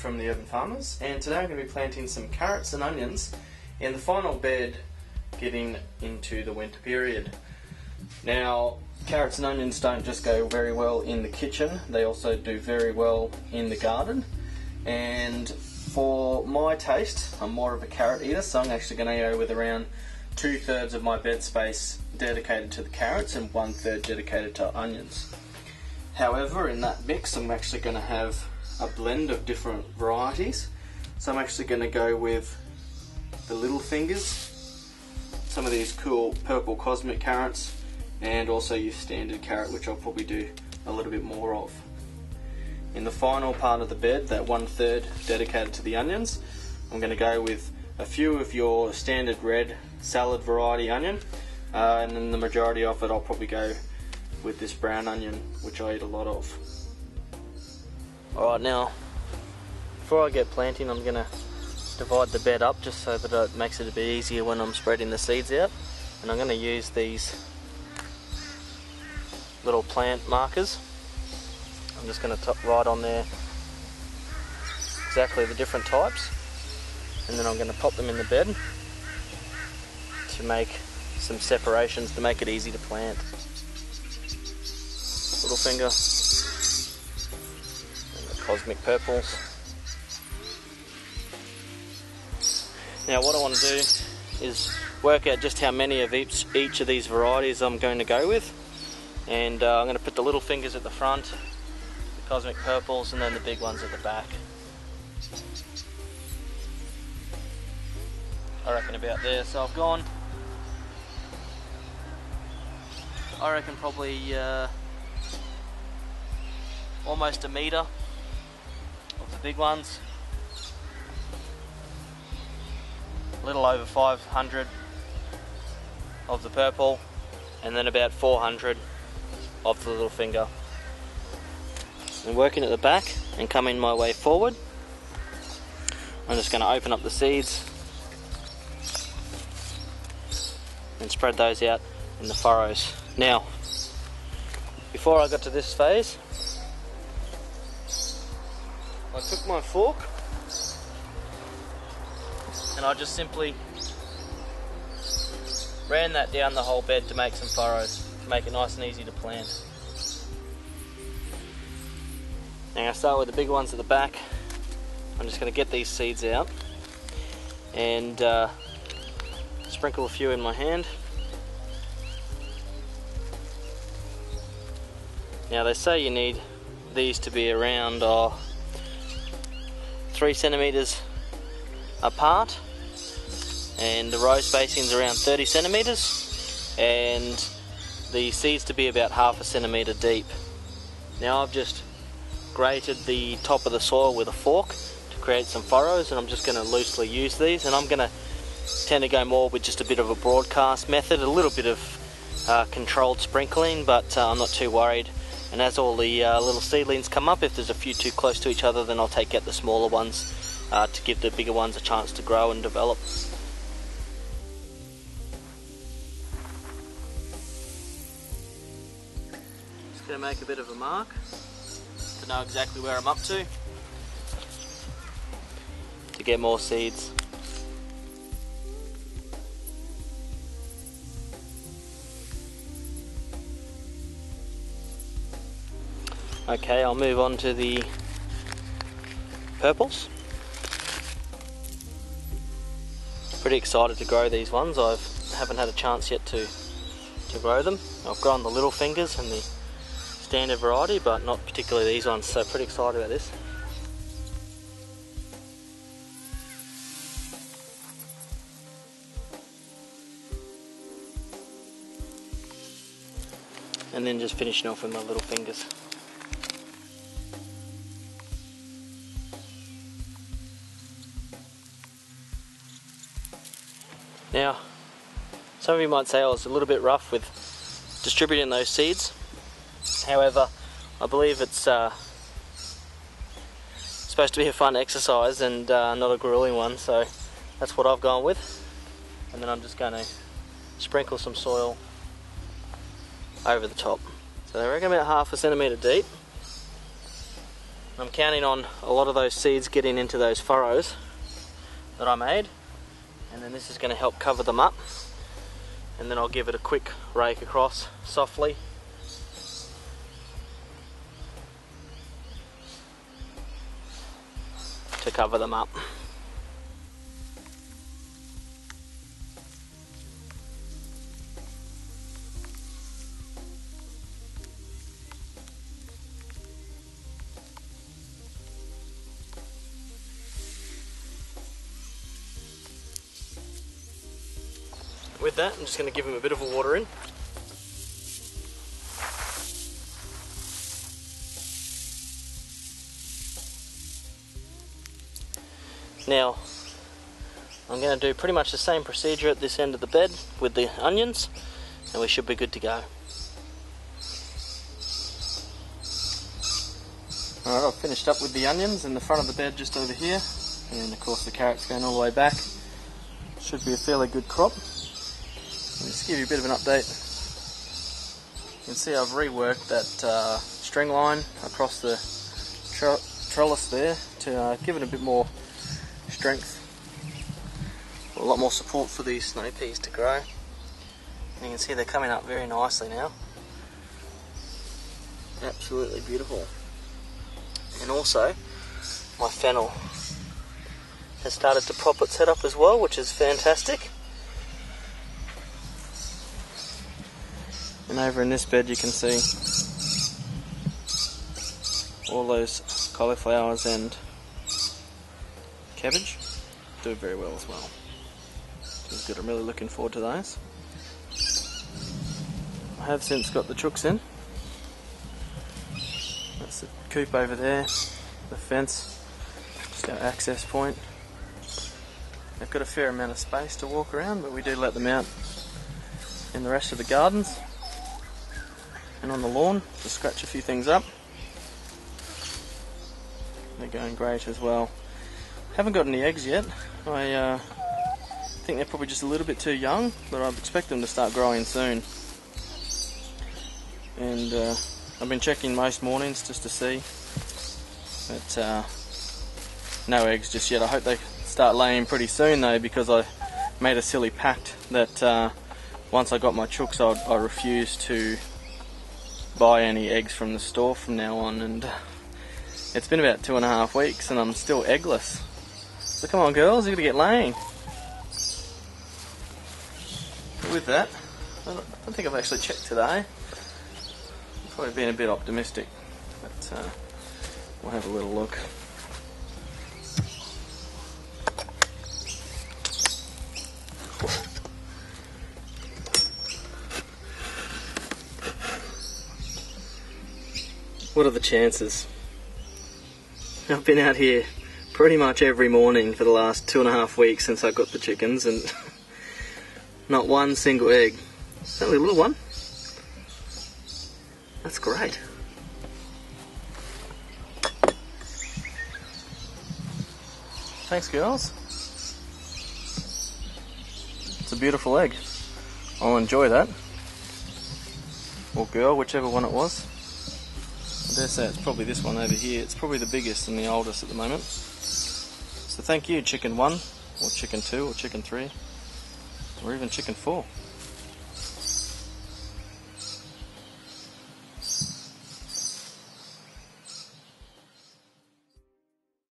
from the Urban Farmers, and today I'm going to be planting some carrots and onions in the final bed getting into the winter period. Now, carrots and onions don't just go very well in the kitchen, they also do very well in the garden. And for my taste, I'm more of a carrot eater, so I'm actually going to go with around 2/3 of my bed space dedicated to the carrots and 1/3 dedicated to onions. However, in that mix I'm actually going to have a blend of different varieties. So I'm actually going to go with the little fingers, some of these cool purple cosmic carrots, and also your standard carrot, which I'll probably do a little bit more of. In the final part of the bed, that 1/3 dedicated to the onions, I'm going to go with a few of your standard red salad variety onion, and then the majority of it I'll probably go with this brown onion, which I eat a lot of. Alright, now before I get planting, I'm going to divide the bed up just so that it makes it a bit easier when I'm spreading the seeds out. And I'm going to use these little plant markers. I'm just going to write on there exactly the different types, and then I'm going to pop them in the bed to make some separations to make it easy to plant. Little finger and the cosmic purples. Now what I want to do is work out just how many of each of these varieties I'm going to go with, and I'm going to put the little fingers at the front, the cosmic purples, and then the big ones at the back. I reckon about there. So I've gone, I reckon probably almost 1 metre of the big ones, a little over 500 of the purple, and then about 400 of the little finger. And working at the back and coming my way forward, I'm just going to open up the seeds and spread those out in the furrows. Now, before I got to this phase, I took my fork and I just simply ran that down the whole bed to make some furrows, to make it nice and easy to plant. Now I start with the big ones at the back. I'm just going to get these seeds out and sprinkle a few in my hand. Now they say you need these to be around 3 centimeters apart, and the row spacing is around 30 centimeters, and the seeds to be about 1/2 centimeter deep. Now I've just grated the top of the soil with a fork to create some furrows, and I'm just going to loosely use these, and I'm going to tend to go more with just a bit of a broadcast method, a little bit of controlled sprinkling, but I'm not too worried. And as all the little seedlings come up, if there's a few too close to each other, then I'll take out the smaller ones to give the bigger ones a chance to grow and develop. Just going to make a bit of a mark to know exactly where I'm up to get more seeds. Okay, I'll move on to the purples. Pretty excited to grow these ones. I haven't had a chance yet to grow them. I've grown the little fingers and the standard variety, but not particularly these ones, so pretty excited about this. And then just finishing off with my little fingers. Now, some of you might say I was a little bit rough with distributing those seeds. However, I believe it's supposed to be a fun exercise and not a grueling one, so that's what I've gone with. And then I'm just going to sprinkle some soil over the top. So I reckon about 1/2 centimetre deep. I'm counting on a lot of those seeds getting into those furrows that I made, and then this is going to help cover them up, and then I'll give it a quick rake across softly. To cover them up. With that, I'm just going to give them a bit of a water in. Now, I'm going to do pretty much the same procedure at this end of the bed with the onions, and we should be good to go. Alright, I've finished up with the onions in the front of the bed just over here, and of course the carrots going all the way back. Should be a fairly good crop. Let me just give you a bit of an update. You can see I've reworked that string line across the trellis there to give it a bit more strength, a lot more support for these snow peas to grow. And you can see they're coming up very nicely now. Absolutely beautiful. And also my fennel has started to prop its head up as well, which is fantastic. And over in this bed you can see all those cauliflowers and cabbage do very well as well. It's good. I'm really looking forward to those. I have since got the chooks in. That's the coop over there, the fence, just our access point. They've got a fair amount of space to walk around, but we do let them out in the rest of the gardens and on the lawn to scratch a few things up. They're going great as well. Haven't got any eggs yet. I think they're probably just a little bit too young, but I expect them to start growing soon. And I've been checking most mornings just to see, but no eggs just yet. I hope they start laying pretty soon though, because I made a silly pact that once I got my chooks I refuse to buy any eggs from the store from now on, and it's been about 2.5 weeks and I'm still eggless. So come on girls, you've got to get laying. With that, I don't think I've actually checked today. I'm probably being a bit optimistic, but we'll have a little look. What are the chances? I've been out here pretty much every morning for the last 2.5 weeks since I got the chickens, and not one single egg. Only a little one. That's great. Thanks girls. It's a beautiful egg. I'll enjoy that. Or girl, whichever one it was. I dare say it's probably this one over here. It's probably the biggest and the oldest at the moment. So thank you, chicken 1, or chicken 2, or chicken 3, or even chicken 4.